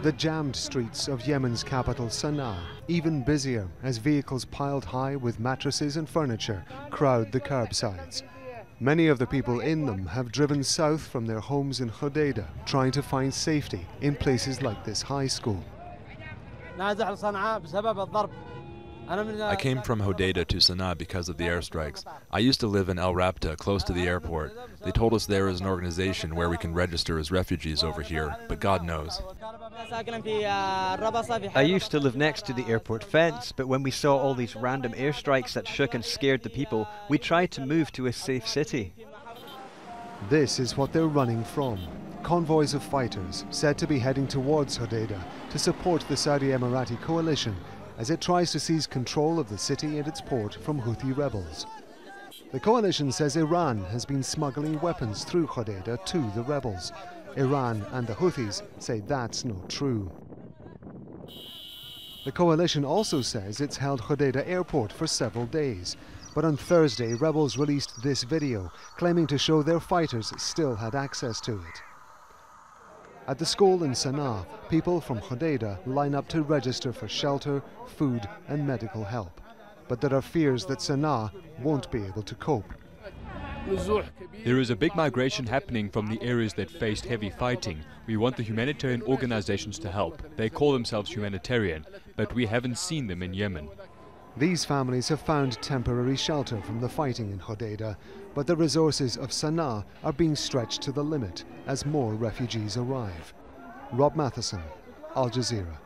The jammed streets of Yemen's capital Sanaa, even busier as vehicles piled high with mattresses and furniture crowd the curbsides. Many of the people in them have driven south from their homes in Hodeidah, trying to find safety in places like this high school. I came from Hodeidah to Sanaa because of the airstrikes. I used to live in El Rabta, close to the airport. They told us there is an organization where we can register as refugees over here, but God knows. I used to live next to the airport fence, but when we saw all these random airstrikes that shook and scared the people, we tried to move to a safe city. This is what they're running from. Convoys of fighters said to be heading towards Hodeidah to support the Saudi-Emirati coalition as it tries to seize control of the city and its port from Houthi rebels. The coalition says Iran has been smuggling weapons through Hodeidah to the rebels. Iran and the Houthis say that's not true. The coalition also says it's held Hodeidah airport for several days, but on Thursday rebels released this video claiming to show their fighters still had access to it. At the school in Sanaa, people from Hodeidah line up to register for shelter, food and medical help. But there are fears that Sanaa won't be able to cope. There is a big migration happening from the areas that faced heavy fighting. We want the humanitarian organizations to help. They call themselves humanitarian, but we haven't seen them in Yemen. These families have found temporary shelter from the fighting in Hodeidah, but the resources of Sanaa are being stretched to the limit as more refugees arrive. Rob Matheson, Al Jazeera.